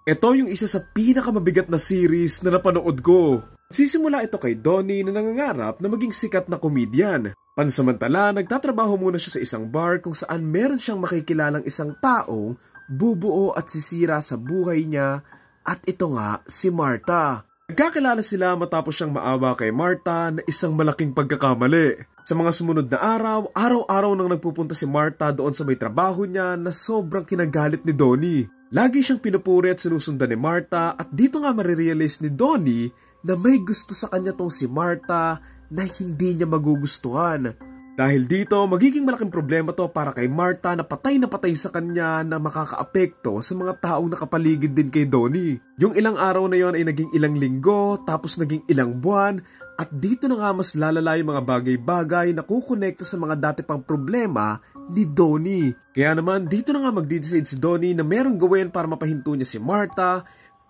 Ito yung isa sa pinakamabigat na series na napanood ko. Sisimula ito kay Donnie na nangangarap na maging sikat na komedyan. Pansamantala, nagtatrabaho muna siya sa isang bar kung saan meron siyang makikilalang isang taong bubuo at sisira sa buhay niya, at ito nga si Martha. Nagkakilala sila matapos siyang maawa kay Martha na isang malaking pagkakamali. Sa mga sumunod na araw, araw-araw nang nagpupunta si Martha doon sa may trabaho niya na sobrang kinagalit ni Donnie. Lagi siyang pinupuri at sinusundan ni Martha, at dito nga marirealize ni Donnie na may gusto sa kanya tong si Martha na hindi niya magugustuhan. Dahil dito, magiging malaking problema to para kay Martha na patay sa kanya na makakaapekto sa mga taong nakapaligid din kay Donnie. Yung ilang araw na yon ay naging ilang linggo, tapos naging ilang buwan, at dito na nga mas lalala yung mga bagay-bagay na kukonekta sa mga dati pang problema ni Donnie. Kaya naman, dito na nga magdidecide si Donnie na merong gawin para mapahinto niya si Martha,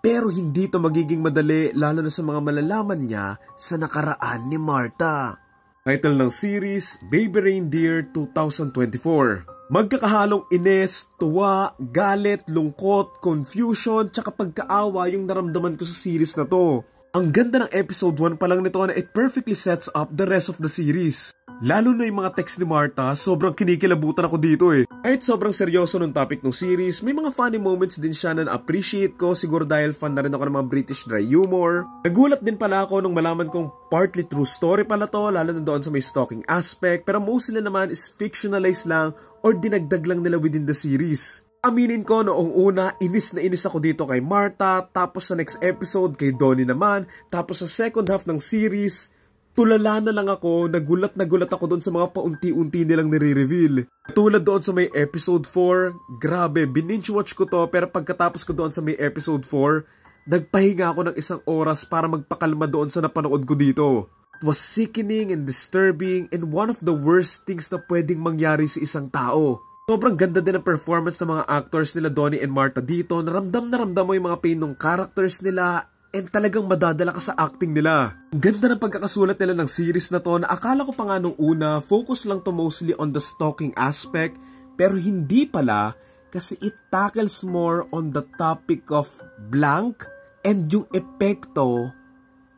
pero hindi to magiging madali lalo na sa mga malalaman niya sa nakaraan ni Martha. Title ng series, Baby Reindeer 2024. Magkakahalong inis, tuwa, galit, lungkot, confusion, tsaka pagkaawa yung naramdaman ko sa series na to. Ang ganda ng episode 1 pa lang nito na it perfectly sets up the rest of the series. Lalo na yung mga text ni Martha, sobrang kinikilabutan ako dito eh. Kahit sobrang seryoso ng topic ng series, may mga funny moments din siya na na-appreciate ko, siguro dahil fan na rin ako ng mga British dry humor. Nagulat din pala ako nung malaman kong partly true story pala to, lalo na doon sa may stalking aspect, pero mostly naman is fictionalized lang or dinagdag lang nila within the series. Aminin ko, noong una, inis na inis ako dito kay Martha, tapos sa next episode kay Donnie naman, tapos sa second half ng series, tulala na lang ako, nagulat ako doon sa mga paunti-unti nilang nire-reveal. Tulad doon sa may episode 4, grabe, binge watch ko to, pero pagkatapos ko doon sa may episode 4, nagpahinga ako ng isang oras para magpakalma doon sa napanood ko dito. It was sickening and disturbing and one of the worst things na pwedeng mangyari sa isang tao. Sobrang ganda din ang performance ng mga actors nila Donnie and Martha dito. Naramdam mo yung mga pain ng characters nila and talagang madadala ka sa acting nila. Ang ganda ng pagkakasulat nila ng series na to na akala ko pa nga nung una focus lang to mostly on the stalking aspect, pero hindi pala kasi it tackles more on the topic of blank and yung epekto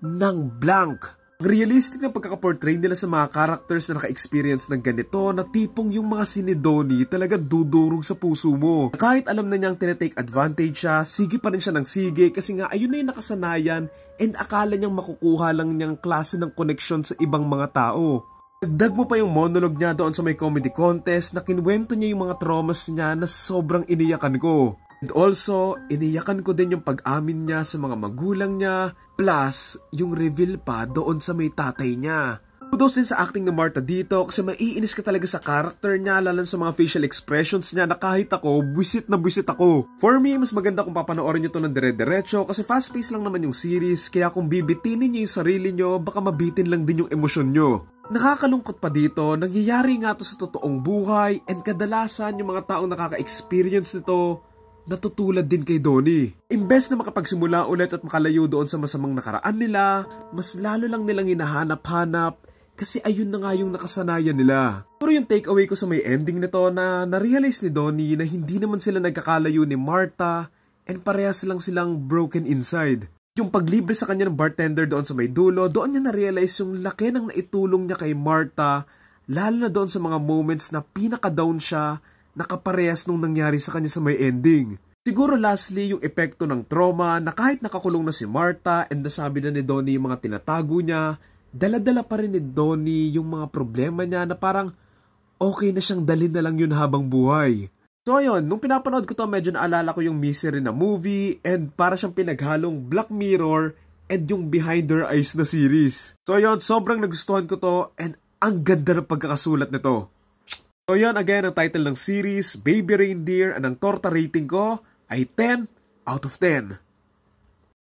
ng blank. Realistic na pagkakaportray nila sa mga characters na naka-experience ng ganito na tipong yung mga sinidoni talagang dudurog sa puso mo. Kahit alam na niyang tinetake advantage siya, sige pa rin siya ng sige kasi nga ayun na yung nakasanayan and akala niyang makukuha lang niyang klase ng connection sa ibang mga tao. Dagdag mo pa yung monologue niya doon sa may comedy contest na kinwento niya yung mga traumas niya na sobrang iniyakan ko. And also, iniyakan ko din yung pag-amin niya sa mga magulang niya, plus yung reveal pa doon sa may tatay niya. Kudos din sa acting ng Martha dito kasi maiinis ka talaga sa character niya, lalo sa mga facial expressions niya na kahit ako, buwisit na buwisit ako. For me, mas maganda kung papanoorin niyo to ng dire-diretso kasi fast-paced lang naman yung series, kaya kung bibitinin niyo yung sarili niyo, baka mabitin lang din yung emosyon niyo. Nakakalungkot pa dito, nangyayari nga to sa totoong buhay and kadalasan yung mga taong nakaka-experience nito, natutulad din kay Donnie. Imbes na makapagsimula ulit at makalayo doon sa masamang nakaraan nila, mas lalo lang nilang hinahanap-hanap kasi ayun na nga yung nakasanayan nila. Pero yung takeaway ko sa may ending nito na na-realize ni Donnie na hindi naman sila nagkakalayo ni Martha and parehas lang silang broken inside. Yung paglibre sa kanya ng bartender doon sa may dulo, doon niya na-realize yung laki ng naitulong niya kay Martha, lalo na doon sa mga moments na pinaka-down siya, nakaparehas nung nangyari sa kanya sa may ending. Siguro lastly yung epekto ng trauma na kahit nakakulong na si Martha and nasabi na ni Donnie yung mga tinatago niya, dala-dala pa rin ni Donnie yung mga problema niya na parang okay na siyang dalhin na lang yun habang buhay. So ayun, nung pinapanood ko to medyo naalala ko yung Misery na movie and para siyang pinaghalong Black Mirror and yung Behind Her Eyes na series. So ayun, sobrang nagustuhan ko to and ang ganda ng pagkakasulat nito. So yan again ang title ng series, Baby Reindeer, and ang torta rating ko ay 10 out of 10.